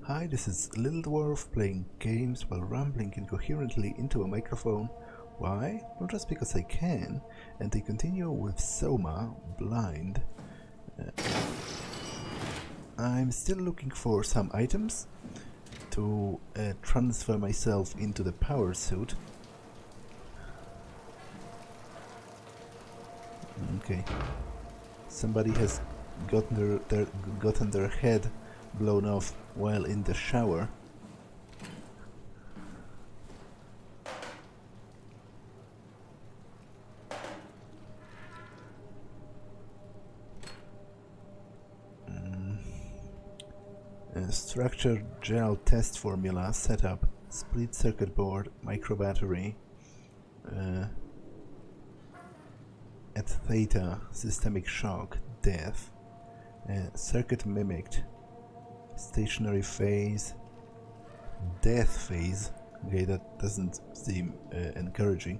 Hi, this is Little Dwarf playing games while rambling incoherently into a microphone. Why? Well, just because I can. And they continue with SOMA, blind. I'm still looking for some items to transfer myself into the power suit. Okay. Somebody has gotten their head blown off while in the shower. Structure gel test formula setup, split circuit board, micro battery, at theta, systemic shock, death, circuit mimicked, stationary phase, death phase. Okay, that doesn't seem encouraging.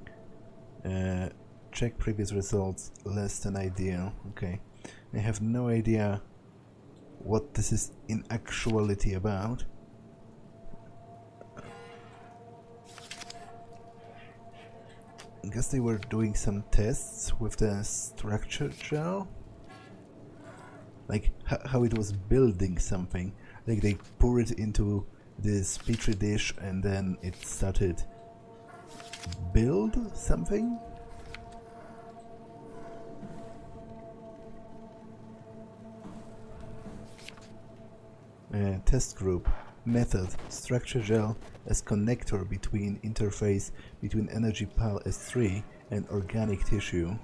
Check previous results, less than ideal. Okay, I have no idea what this is in actuality about. I guess they were doing some tests with the structure gel, like how it was building something. Like they pour it into this petri dish and then it started build something. Test group method: structure gel as connector between interface between energy pal S3 and organic tissue.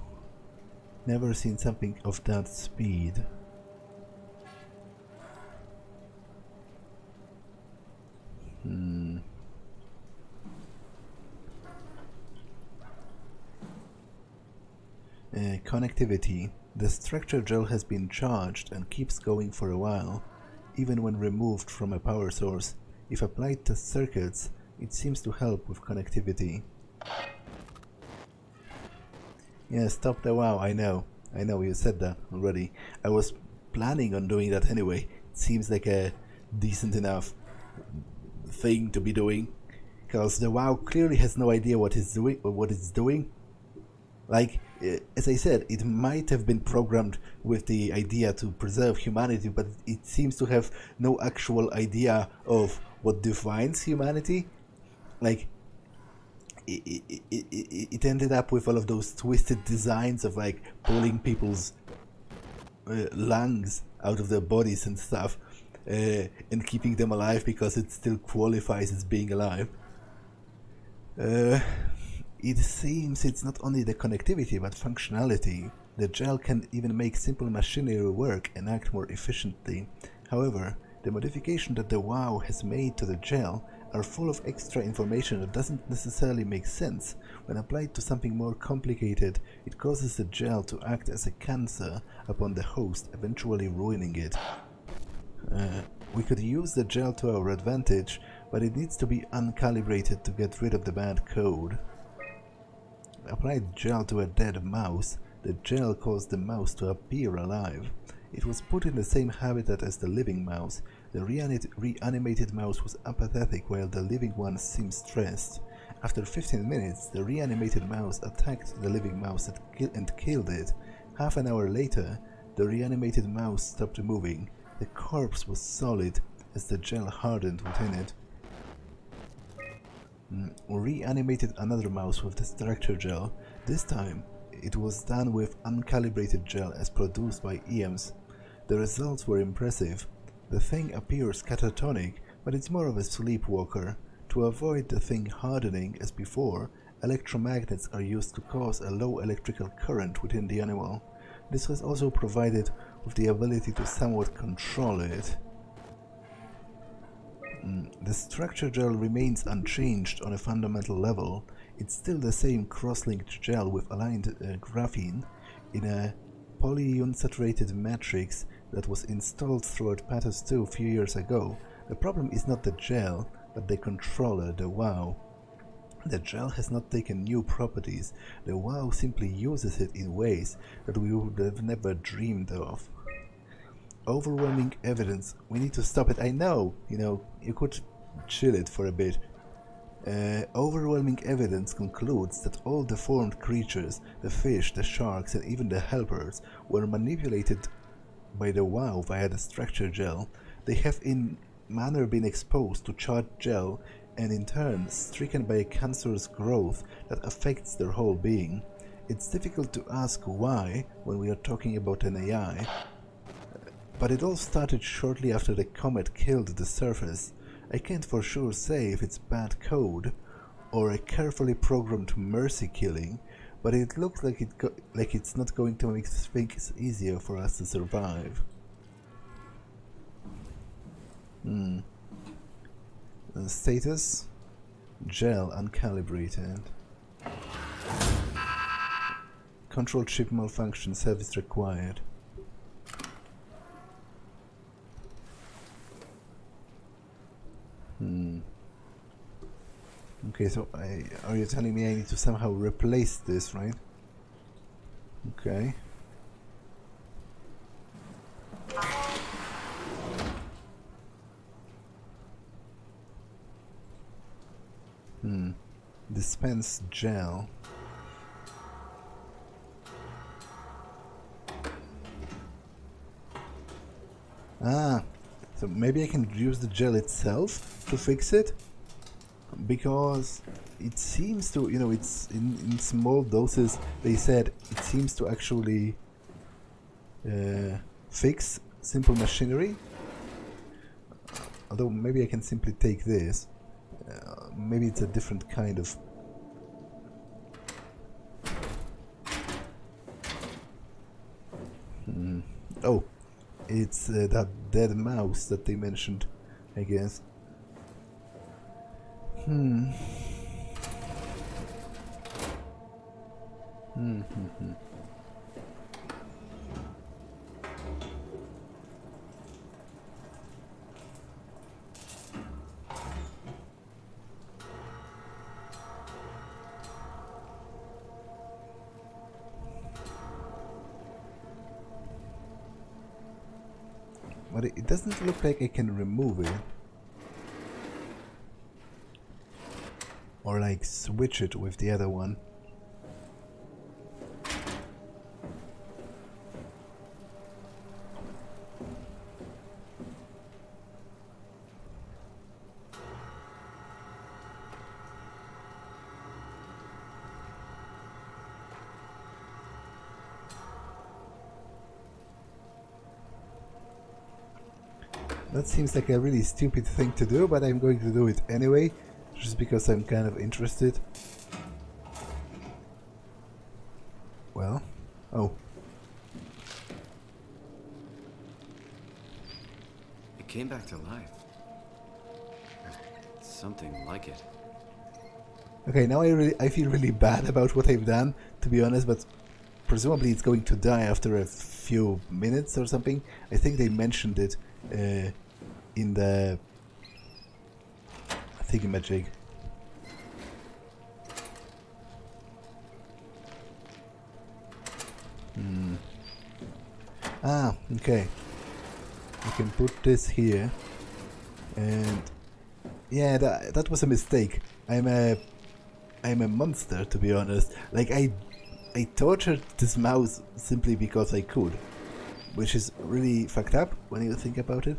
Never seen something of that speed. Connectivity. The structure gel has been charged and keeps going for a while, even when removed from a power source. If applied to circuits, it seems to help with connectivity. Yeah, stop the wow, I know you said that already. I was planning on doing that anyway. It seems like a decent enough thing to be doing, because the wow clearly has no idea what it's doing. Like, as I said, it might have been programmed with the idea to preserve humanity, but it seems to have no actual idea of what defines humanity. Like, it ended up with all of those twisted designs of like pulling people's lungs out of their bodies and stuff, and keeping them alive because it still qualifies as being alive. It seems it's not only the connectivity but functionality. The gel can even make simple machinery work and act more efficiently. However, the modification that the WoW has made to the gel are full of extra information that doesn't necessarily make sense. When applied to something more complicated, it causes the gel to act as a cancer upon the host, eventually ruining it. We could use the gel to our advantage, but it needs to be uncalibrated to get rid of the bad code. Applied gel to a dead mouse. The gel caused the mouse to appear alive. It was put in the same habitat as the living mouse. The reanimated mouse was apathetic while the living one seemed stressed. After 15 minutes, the reanimated mouse attacked the living mouse and killed it. Half an hour later, the reanimated mouse stopped moving. The corpse was solid as the gel hardened within it. Reanimated another mouse with the structure gel. This time, it was done with uncalibrated gel as produced by EMS. The results were impressive. The thing appears catatonic, but it's more of a sleepwalker. To avoid the thing hardening as before, electromagnets are used to cause a low electrical current within the animal. This was also provided with the ability to somewhat control it. The structure gel remains unchanged on a fundamental level. It's still the same cross-linked gel with aligned graphene in a polyunsaturated matrix that was installed throughout pathos-II a few years ago. The problem is not the gel, but the controller, the WoW. The gel has not taken new properties. The WoW simply uses it in ways that we would have never dreamed of. Overwhelming evidence. We need to stop it. I know, you know, you could chill it for a bit. Overwhelming evidence concludes that all deformed creatures, the fish, the sharks, and even the helpers, were manipulated by the WoW via the structure gel. They have in manner been exposed to charged gel and in turn stricken by a cancerous growth that affects their whole being. It's difficult to ask why when we are talking about an AI, but it all started shortly after the comet killed the surface. I can't for sure say if it's bad code or a carefully programmed mercy killing, but it looks like it's not going to make things easier for us to survive. Status? Gel uncalibrated. Control chip malfunction, service required. Okay, so are you telling me I need to somehow replace this, right? Okay. Dispense gel. Ah, so maybe I can use the gel itself to fix it? Because it seems to, you know, it's in small doses. They said it seems to actually fix simple machinery. Although maybe I can simply take this. Maybe it's a different kind of... Oh, it's that dead mouse that they mentioned, I guess. But it doesn't look like I can remove it. Or like switch it with the other one. That seems like a really stupid thing to do, but I'm going to do it anyway, just because I'm kind of interested. Well, oh. It came back to life. Something like it. Okay, now I feel really bad about what I've done, to be honest, but presumably it's going to die after a few minutes or something. I think they mentioned it in the thingamajig. Ah, okay. I can put this here, and yeah, that was a mistake. I'm a monster, to be honest. Like I tortured this mouse simply because I could, which is really fucked up when you think about it.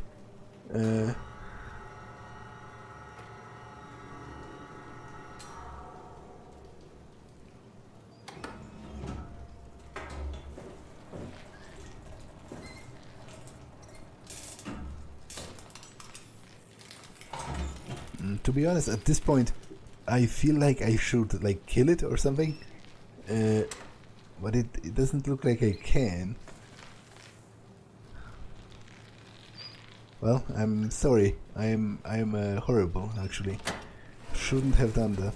To be honest, at this point, I feel like I should like kill it or something, but it doesn't look like I can. Well, I'm sorry. I'm horrible, actually. Shouldn't have done that.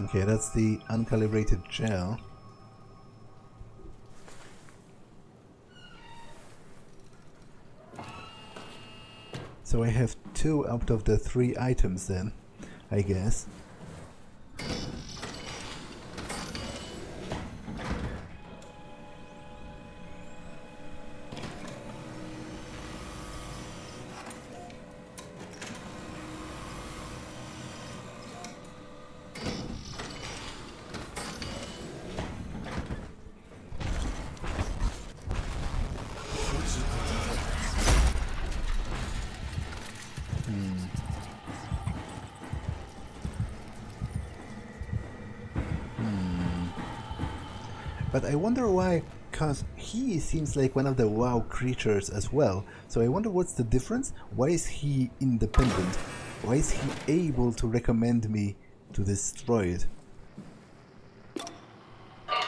Okay, that's the uncalibrated gel. So I have 2 out of the 3 items then, I guess. But I wonder why, because he seems like one of the WoW creatures as well. So I wonder what's the difference? Why is he independent? Why is he able to recommend me to destroy it? It's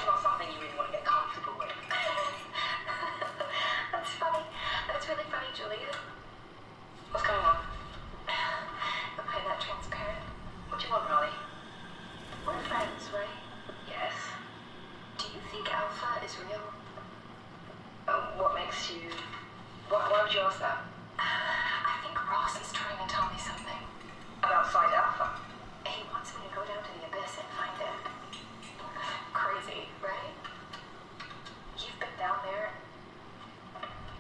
not something you really want to get comfortable with. That's funny. That's really funny, Julia. What's going on? You're playing that transparent. What do you want, Raleigh? We're friends, right? Yes. Do you think Alpha is real? What makes you... Why would you ask that? I think Ross is trying to tell me something. About Side Alpha? He wants me to go down to the Abyss and find it. Crazy, right? You've been down there.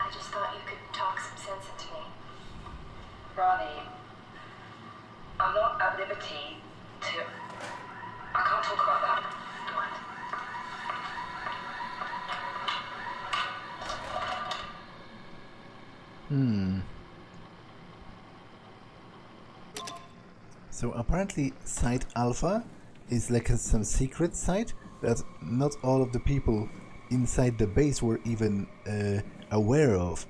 I just thought you could talk some sense into me. Ronnie, I'm not at liberty to... I can't talk about that. What? So apparently Site Alpha is like some secret site that not all of the people inside the base were even aware of.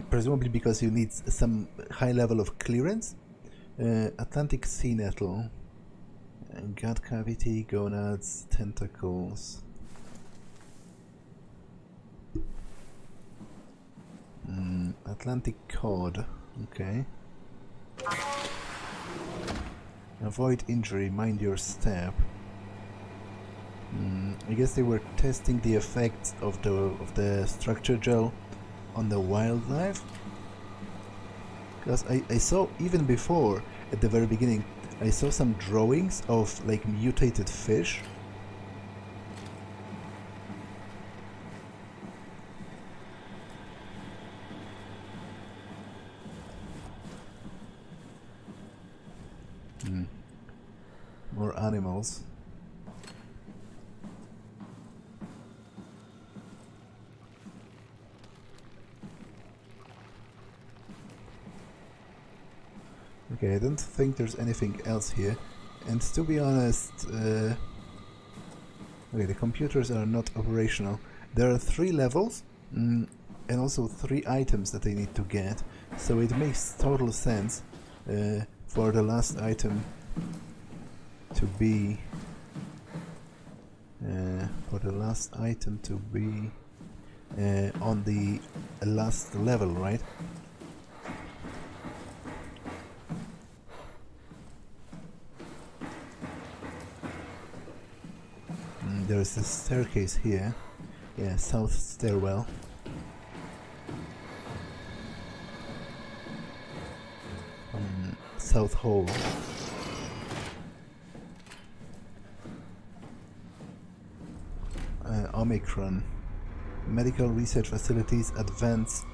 Presumably because you need some high level of clearance. Atlantic sea nettle. Gut cavity, gonads, tentacles. Atlantic cod. Okay. Avoid injury, mind your step. I guess they were testing the effects of the structure gel on the wildlife. Because I saw, even before, at the very beginning, I saw some drawings of like mutated fish. More animals. Okay, I don't think there's anything else here. And to be honest, okay, the computers are not operational. There are 3 levels, and also 3 items that I need to get. So it makes total sense for the last item to be on the last level, right? There's a staircase here. Yeah, south stairwell. South hall. Omicron. Medical research facilities, advanced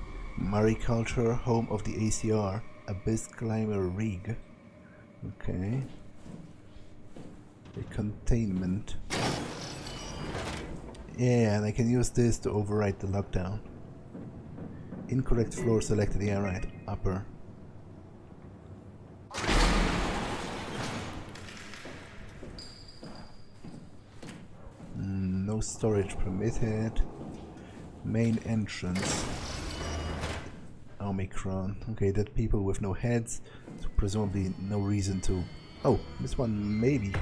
mariculture, home of the ACR, Abyss Climber Rig. Okay. The containment. Yeah, and I can use this to override the lockdown. Incorrect floor selected. Yeah, right. Upper. No storage permitted. Main entrance. Omicron. Okay, dead people with no heads. So presumably no reason to... Oh, this one maybe.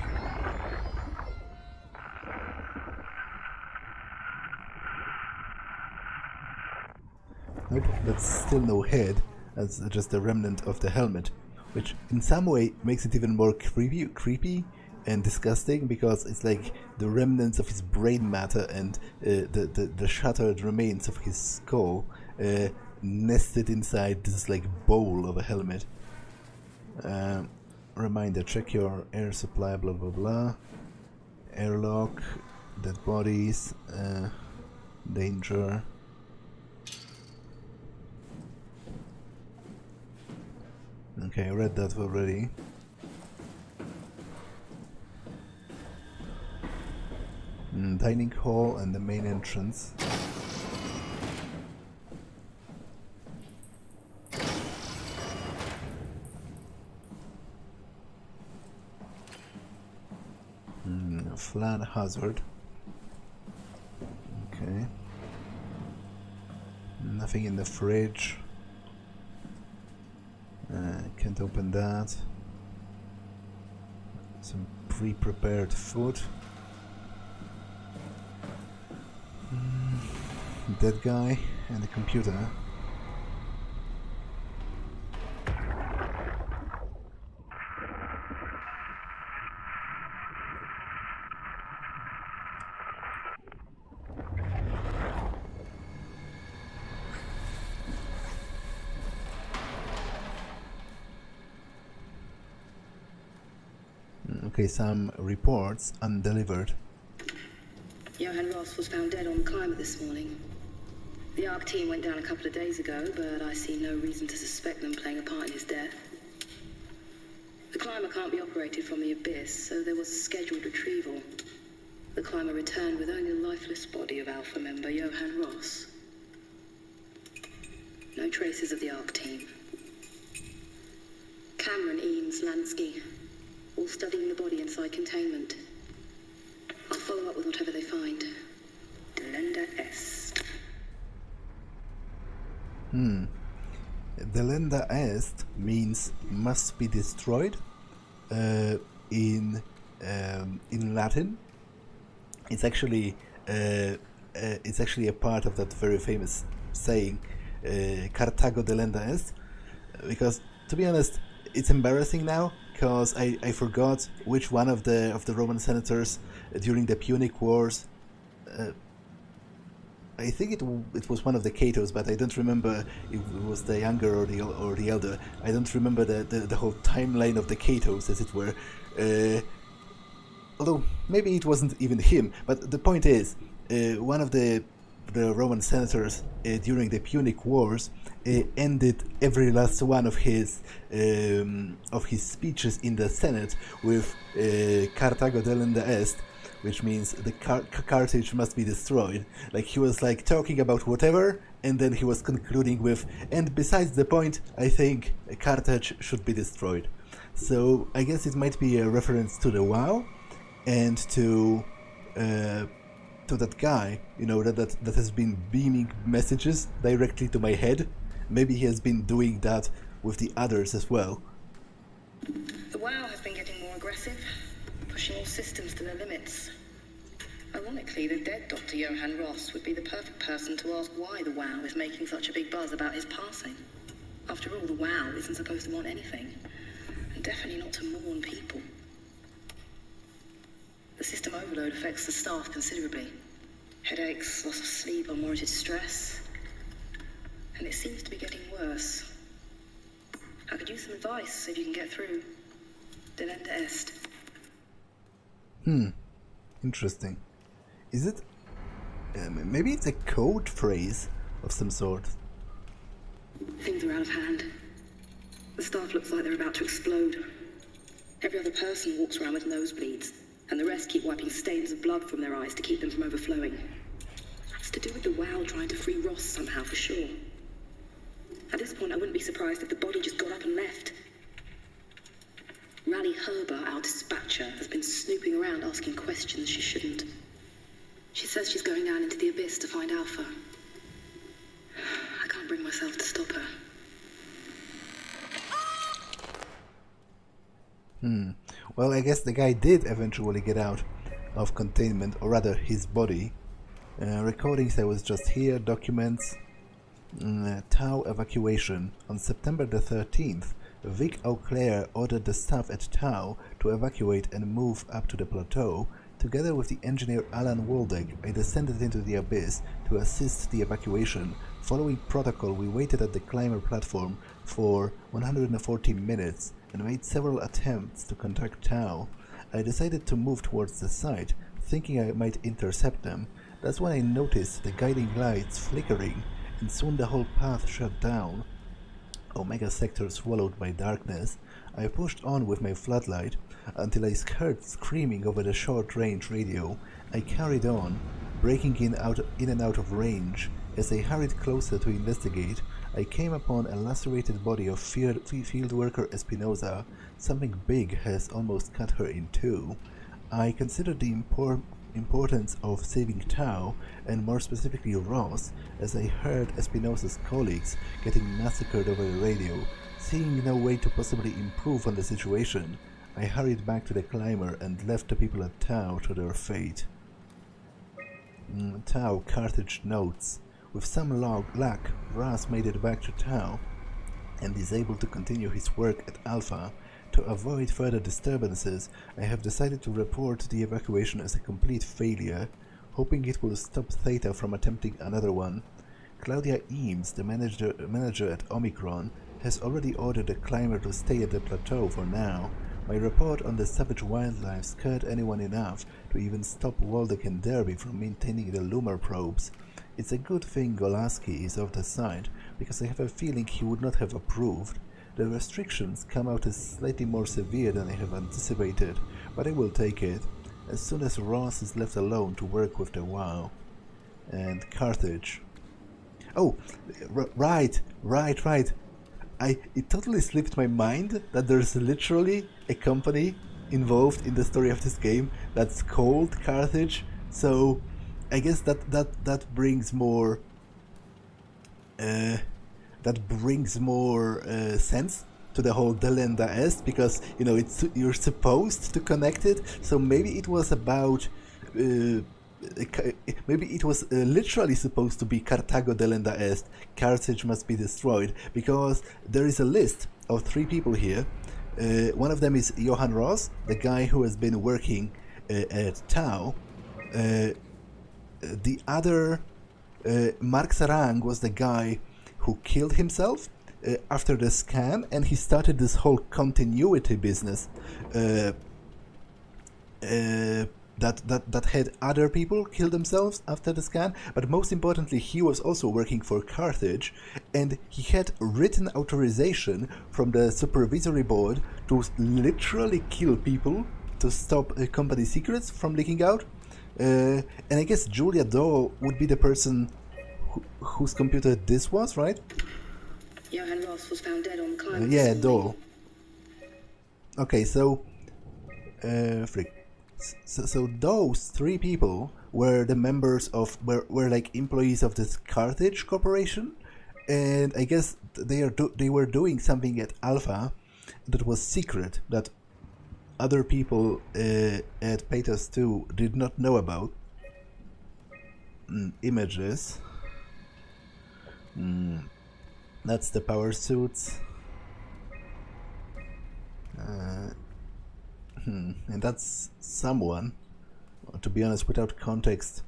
Nope, that's still no head. That's just a remnant of the helmet, which in some way makes it even more creepy and disgusting, because it's like the remnants of his brain matter and the shattered remains of his skull nested inside this like bowl of a helmet. Reminder, check your air supply, blah blah blah. Airlock, dead bodies, danger. Okay, I read that already. Dining hall and the main entrance. Flat hazard. Okay. Nothing in the fridge. Can't open that. Some pre-prepared food. Dead guy and a computer. Okay, some reports undelivered. Johann Ross was found dead on the climber this morning. The ARC team went down a couple of days ago, but I see no reason to suspect them playing a part in his death. The climber can't be operated from the abyss, so there was a scheduled retrieval. The climber returned with only the lifeless body of Alpha member Johann Ross. No traces of the ARC team. Cameron, Eames, Lansky, all studying the body inside containment. I'll follow up with whatever they find. Delenda est. Delenda est means must be destroyed. In Latin, it's actually a part of that very famous saying, "Carthago delenda est," because to be honest, it's embarrassing now. Because I forgot which one of the Roman senators during the Punic Wars. I think it was one of the Catos, but I don't remember if it was the younger or the elder. I don't remember the whole timeline of the Catos, as it were. Although maybe it wasn't even him. But the point is, one of the Roman senators during the Punic Wars ended every last one of his speeches in the Senate with "Carthago delenda est," which means the Carthage must be destroyed. Like he was like talking about whatever, and then he was concluding with, "And besides the point, I think Carthage should be destroyed." So I guess it might be a reference to the WoW and to that guy, that has been beaming messages directly to my head. Maybe he has been doing that with the others as well. The WoW has been getting more aggressive, pushing all systems to their limits. Ironically, the dead Dr. Johann Ross would be the perfect person to ask why the WoW is making such a big buzz about his passing. After all, the WoW isn't supposed to want anything, and definitely not to mourn people. The system overload affects the staff considerably. Headaches, loss of sleep, unwarranted stress. And it seems to be getting worse. I could use some advice if you can get through. Delenda est. Interesting. Is it... maybe it's a code phrase of some sort. Things are out of hand. The staff looks like they're about to explode. Every other person walks around with nosebleeds, and the rest keep wiping stains of blood from their eyes to keep them from overflowing. It's to do with the WoW trying to free Ross somehow, for sure. At this point, I wouldn't be surprised if the body just got up and left. Rally Herber, our dispatcher, has been snooping around asking questions she shouldn't. She says she's going down into the abyss to find Alpha. I can't bring myself to stop her. Well, I guess the guy did eventually get out of containment, or rather his body. Recordings I was just here, documents. Tau evacuation. On September the 13th, Vic Auclair ordered the staff at Tau to evacuate and move up to the plateau. Together with the engineer Alan Waldeck, I descended into the abyss to assist the evacuation Following protocol, we waited at the climber platform for 140 minutes and made several attempts to contact Tau. I decided to move towards the site, thinking I might intercept them. That's when I noticed the guiding lights flickering, and soon the whole path shut down. Omega sector swallowed by darkness. I pushed on with my floodlight until I heard screaming over the short-range radio. I carried on, breaking in and out of range. As I hurried closer to investigate, I came upon a lacerated body of field worker Espinosa. Something big has almost cut her in two. I considered the importance of saving Tau, and more specifically Ross, as I heard Espinosa's colleagues getting massacred over the radio. Seeing no way to possibly improve on the situation, I hurried back to the climber and left the people at Tau to their fate. Tau, Carthage notes. With some luck, Ross made it back to Tau and is able to continue his work at Alpha. To avoid further disturbances, I have decided to report the evacuation as a complete failure, hoping it will stop Theta from attempting another one. Claudia Eames, the manager at Omicron, has already ordered the climber to stay at the plateau for now. My report on the savage wildlife scared anyone enough to even stop Waldeck and Derby from maintaining the Lumer probes. It's a good thing Golaski is off the site, because I have a feeling he would not have approved. The restrictions come out as slightly more severe than I have anticipated, but I will take it, as soon as Ross is left alone to work with the WoW. And Carthage. Oh, right. It totally slipped my mind that there's literally a company involved in the story of this game that's called Carthage, so I guess that brings more sense to the whole delenda est, because you're supposed to connect it. So maybe it was about maybe it was literally supposed to be Carthago delenda est. Carthage must be destroyed, because there is a list of 3 people here. One of them is Johann Ross, the guy who has been working at Tau. The other, Mark Sarang, was the guy who killed himself after the scan, and he started this whole continuity business that had other people kill themselves after the scan. But most importantly, he was also working for Carthage, and he had written authorization from the supervisory board to literally kill people to stop company secrets from leaking out. And I guess Julia Doe would be the person whose computer this was, right? Johann Ross was found dead on the climb. Yeah, Doe. Okay, so So those 3 people were the members of were like employees of this Carthage corporation, and I guess they were doing something at Alpha that was secret, that other people at pathos-II did not know about. Images. That's the power suits. And that's someone. To be honest, without context,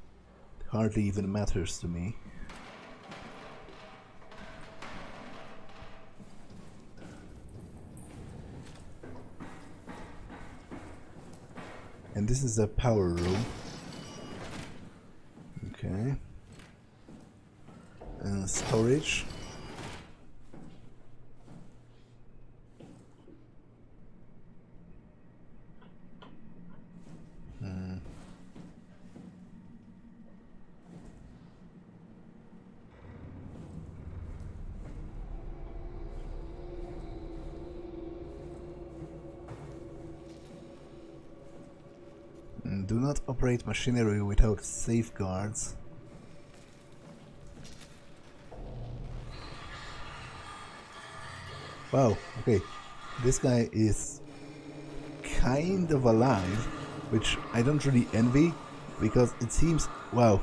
hardly even matters to me. And this is a power room. Okay. And storage. Do not operate machinery without safeguards. Wow, okay. This guy is kind of alive, which I don't really envy, because it seems, wow,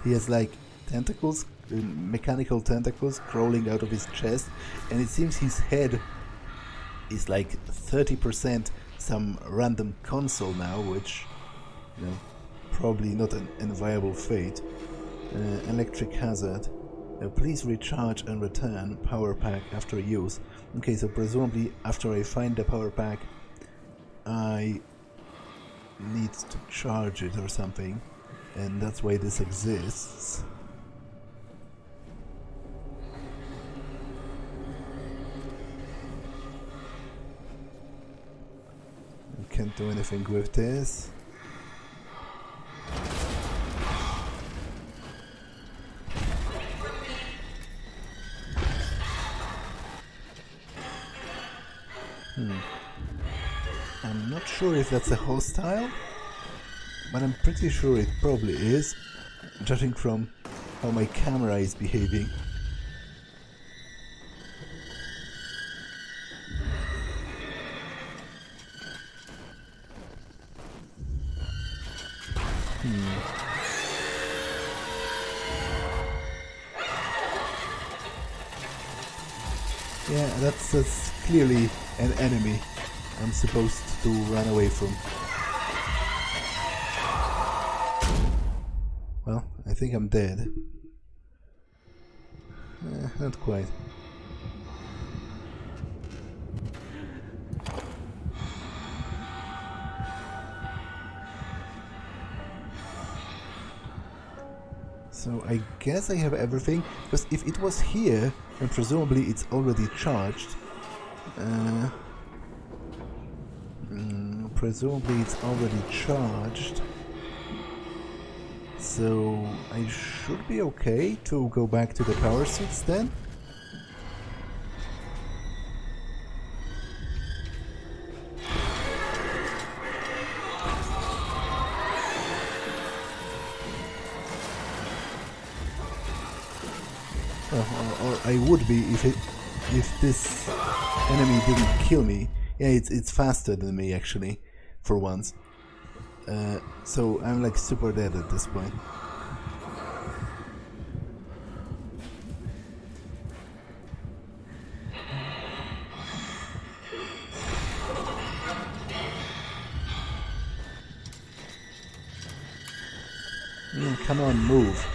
he has like tentacles, mechanical tentacles crawling out of his chest, and it seems his head is like 30% some random console now, which, probably not an enviable fate. Electric hazard. Please recharge and return power pack after use. Okay, so presumably after I find the power pack, I need to charge it or something, and that's why this exists. I can't do anything with this. I'm not sure if that's a hostile, but I'm pretty sure it probably is, judging from how my camera is behaving. Yeah, that's clearly an enemy I'm supposed to run away from. Well, I think I'm dead. Not quite. So I guess I have everything, because if it was here, then presumably it's already charged. Presumably it's already charged. So I should be okay to go back to the power suits then. Or I would be if this enemy didn't kill me. Yeah, it's faster than me actually, for once. So I'm like super dead at this point. Come on, move.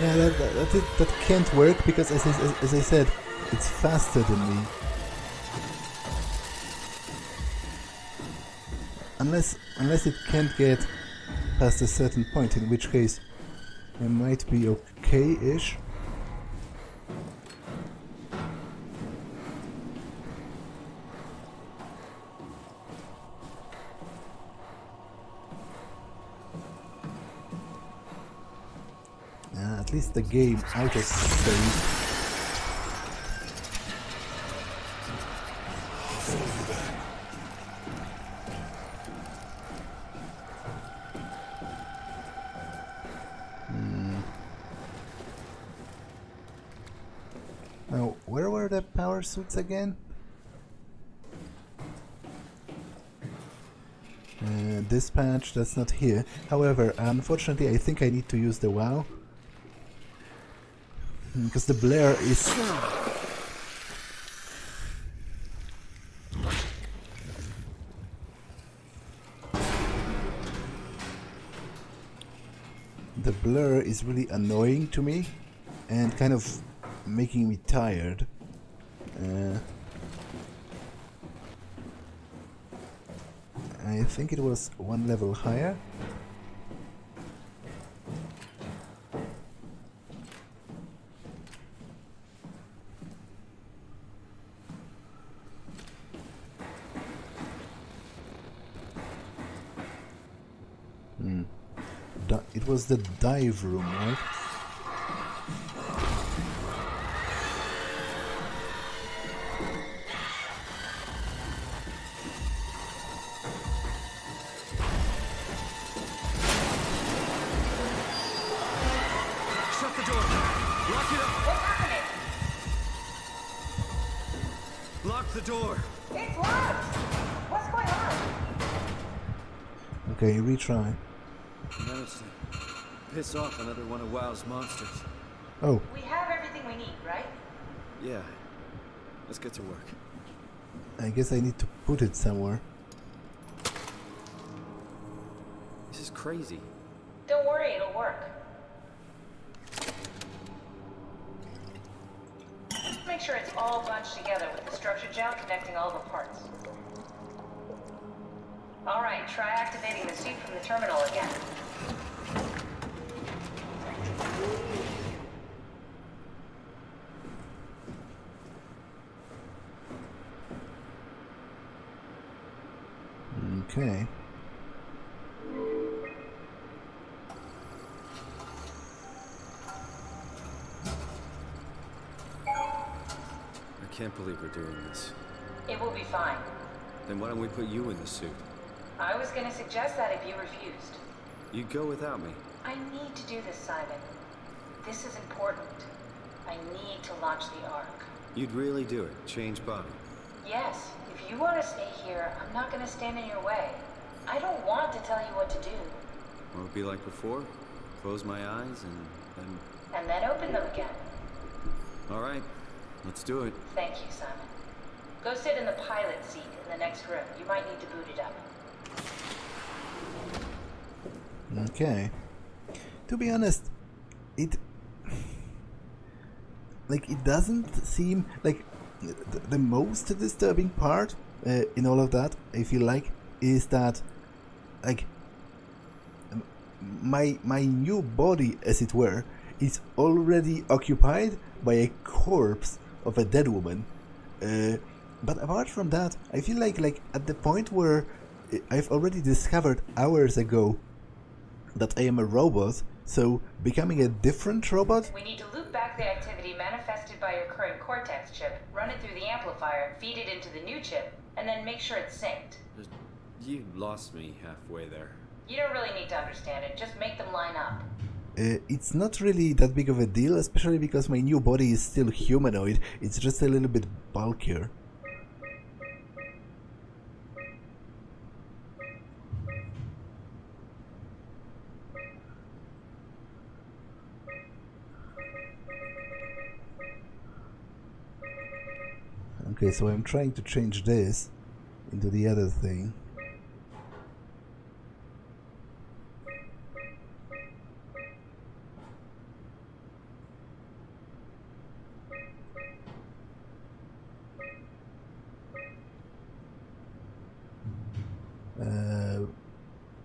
Yeah, that can't work because, as I said, it's faster than me. Unless it can't get past a certain point, in which case I might be okay-ish. At least the game auto-saves. Now, where were the power suits again? Dispatch, that's not here. However, unfortunately, I think I need to use the WoW. Because the blare is... The blur is really annoying to me and kind of making me tired. I think it was one level higher. It was the dive room, right? the door! It's locked! What's going on? Okay, retry. Managed to piss off another one of WoW's monsters. Oh, We have everything we need, right? Yeah. Let's get to work. I guess I need to put it somewhere. This is crazy. Don't worry, it'll work. Make sure it's all bunched together with the structure gel connecting all the parts. Alright, try activating the suit from the terminal again. Okay. I can't believe we're doing this. It will be fine. Then why don't we put you in the suit? I was gonna suggest that if you refused. You'd go without me. I need to do this, Simon. This is important. I need to launch the Ark. You'd really do it? Change body? Yes, if you want to stay here, I'm not gonna stand in your way. I don't want to tell you what to do. Won't it be like before? Close my eyes and then... And then open them again. Alright, let's do it. Thank you, Simon. Go sit in the pilot seat in the next room. You might need to boot it up. Okay. To be honest, it doesn't seem like the most disturbing part in all of that. I feel like is that like my new body, as it were, is already occupied by a corpse of a dead woman. But apart from that, I feel like at the point where I've already discovered hours ago that I am a robot, so becoming a different robot? We need to loop back the activity manifested by your current Cortex chip, run it through the amplifier, feed it into the new chip, and then make sure it's synced. You lost me halfway there. You don't really need to understand it, just make them line up. It's not really that big of a deal, especially because my new body is still humanoid, it's just a little bit bulkier. Okay, so I'm trying to change this into the other thing.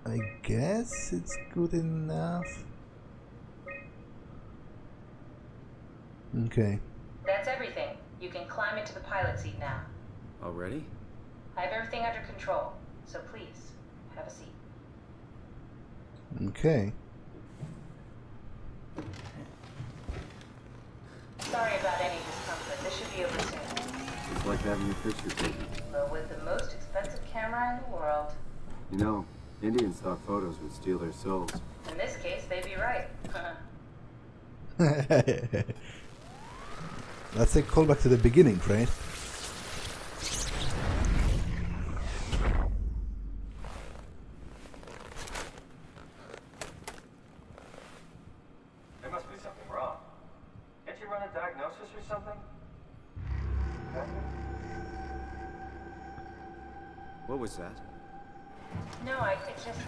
I guess it's good enough. Okay. That's everything. You can climb into the pilot seat now. Already? I have everything under control, so please, have a seat. Okay. Sorry about any discomfort. This should be over soon. It's like having your picture taken. But with the most expensive camera in the world. You know, Indian stock photos would steal their souls. In this case, they'd be right. That's a callback to the beginning, right? There must be something wrong. Can't you run a diagnosis or something? What was that? No, it's just...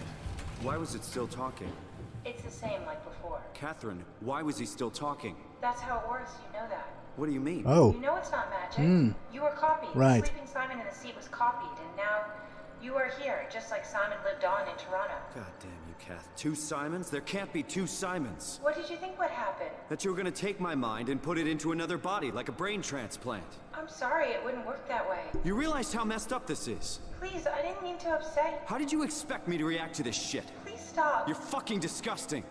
Why was it still talking? It's the same like before. Catherine, why was he still talking? That's how it works, you know that. What do you mean? Oh, You know it's not magic. You were copied. Right. Sleeping Simon in the seat was copied, and now you are here, just like Simon lived on in Toronto. God damn you, Kath. 2 Simons? There can't be 2 Simons. What did you think would happen? That you were gonna take my mind and put it into another body, like a brain transplant. I'm sorry, it wouldn't work that way. You realize how messed up this is? Please, I didn't mean to upset you. How did you expect me to react to this shit? Please stop. You're fucking disgusting.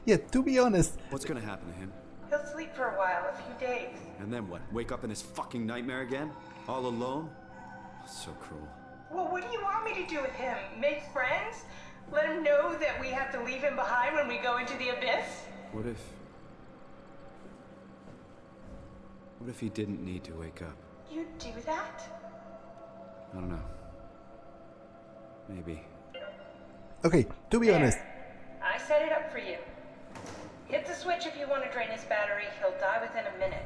yeah, to be honest, What's gonna happen to him? He'll sleep for a while, a few days. And then what? Wake up in this fucking nightmare again? All alone? So cruel. Well, what do you want me to do with him? Make friends? Let him know that we have to leave him behind when we go into the abyss? What if he didn't need to wake up? You'd do that? I don't know. Maybe. Okay, to be honest, I set it up for you. Hit the switch if you want to drain his battery. He'll die within a minute.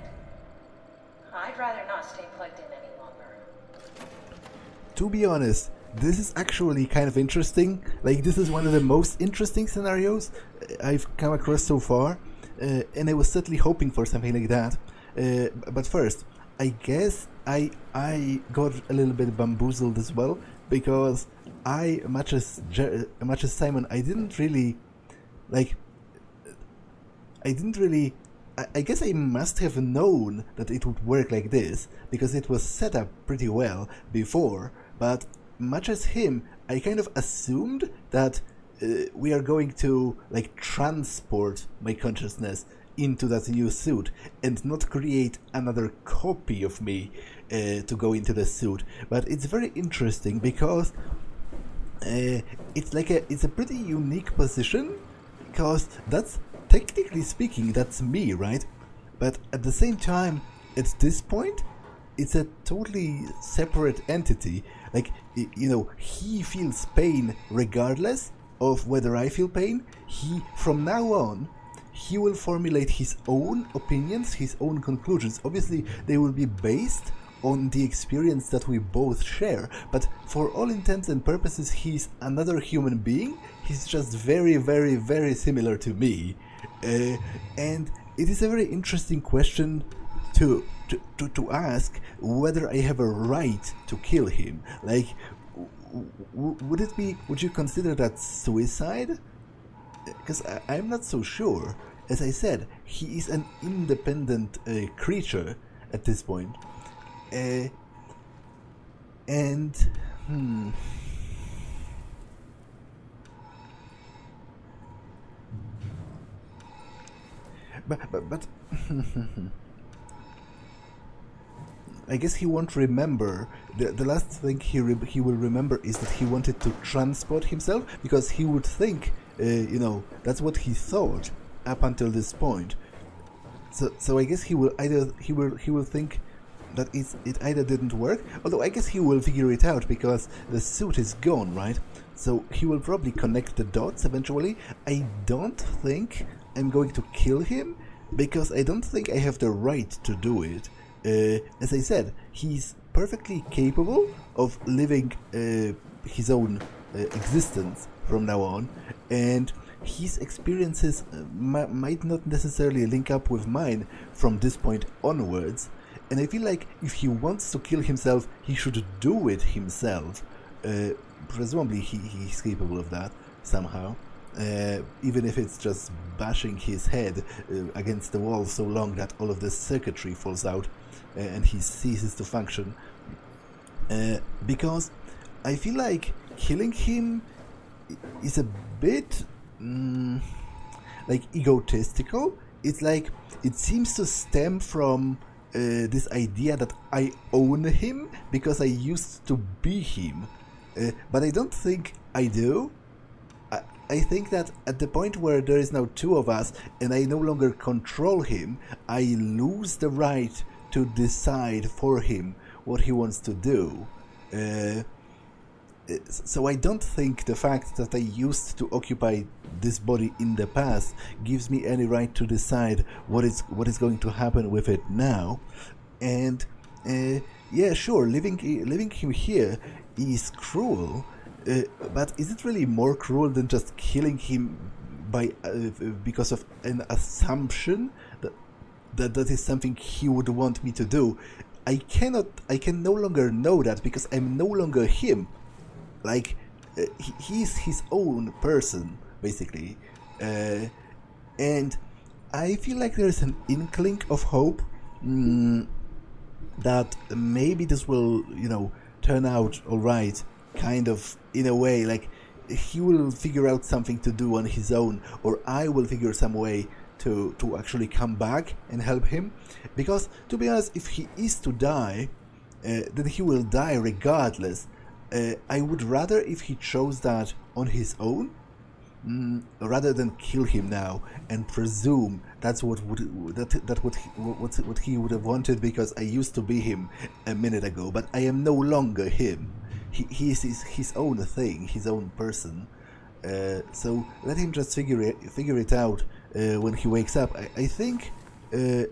I'd rather not stay plugged in any longer. to be honest, this is actually kind of interesting. Like, this is one of the most interesting scenarios I've come across so far, and I was certainly hoping for something like that. But first, I guess I got a little bit bamboozled as well, because much as Simon, I guess I must have known that it would work like this, because it was set up pretty well before, but much as him, I kind of assumed that we are going to, like, transport my consciousness into that new suit and not create another copy of me to go into the suit. But it's very interesting because it's a pretty unique position, because that's, technically speaking, that's me, right? But at the same time, at this point, it's a totally separate entity. Like, you know, he feels pain regardless of whether I feel pain. From now on, he will formulate his own opinions, his own conclusions. Obviously, they will be based on the experience that we both share, but for all intents and purposes, he's another human being. He's just very, very, very similar to me. And it is a very interesting question to ask, whether I have a right to kill him. Like, would you consider that suicide? Because I'm not so sure. As I said, he is an independent creature at this point. But I guess he won't remember. The last thing he will remember is that he wanted to transport himself, because he would think, that's what he thought up until this point. So I guess he will think that it either didn't work, although I guess he will figure it out because the suit is gone, right? So he will probably connect the dots eventually. I don't think I'm going to kill him, because I don't think I have the right to do it. As I said, he's perfectly capable of living his own existence from now on, and his experiences might not necessarily link up with mine from this point onwards. And I feel like if he wants to kill himself, he should do it himself. Presumably he's capable of that somehow, even if it's just bashing his head against the wall so long that all of the circuitry falls out and he ceases to function. Because I feel like killing him is a bit egotistical. It's like, it seems to stem from this idea that I own him because I used to be him. But I don't think I do. I think that at the point where there is now two of us and I no longer control him, I lose the right to decide for him what he wants to do. So I don't think the fact that I used to occupy this body in the past gives me any right to decide what is going to happen with it now. And yeah, sure, living him here is cruel, but is it really more cruel than just killing him because of an assumption that is something he would want me to do? I can no longer know that, because I'm no longer him. Like, he's his own person, basically. And I feel like there's an inkling of hope that maybe this will, turn out alright, kind of, in a way. Like, he will figure out something to do on his own, or I will figure some way to actually come back and help him. Because, to be honest, if he is to die, then he will die regardless. I would rather if he chose that on his own, rather than kill him now and presume that's what he would have wanted, because I used to be him a minute ago, but I am no longer him. He is his own thing, his own person. So let him just figure it out when he wakes up. I think you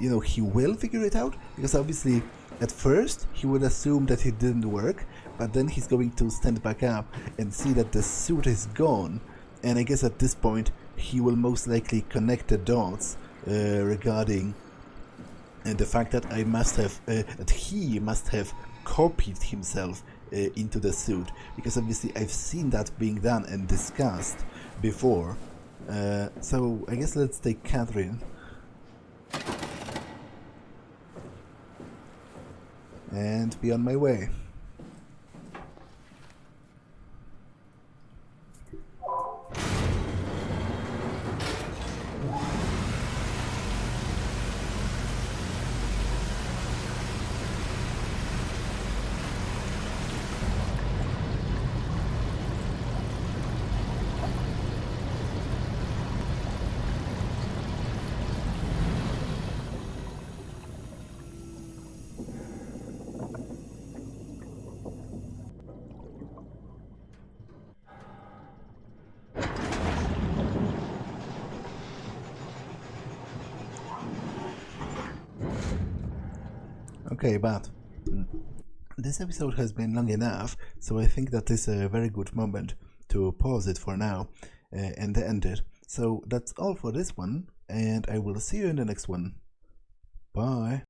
know, he will figure it out, because obviously at first he would assume that it didn't work, but then he's going to stand back up and see that the suit is gone, and I guess at this point he will most likely connect the dots regarding the fact that that he must have copied himself into the suit, because obviously I've seen that being done and discussed before. So I guess let's take Catherine and be on my way. Okay, but this episode has been long enough, so I think that is a very good moment to pause it for now and end it. So that's all for this one, and I will see you in the next one. Bye.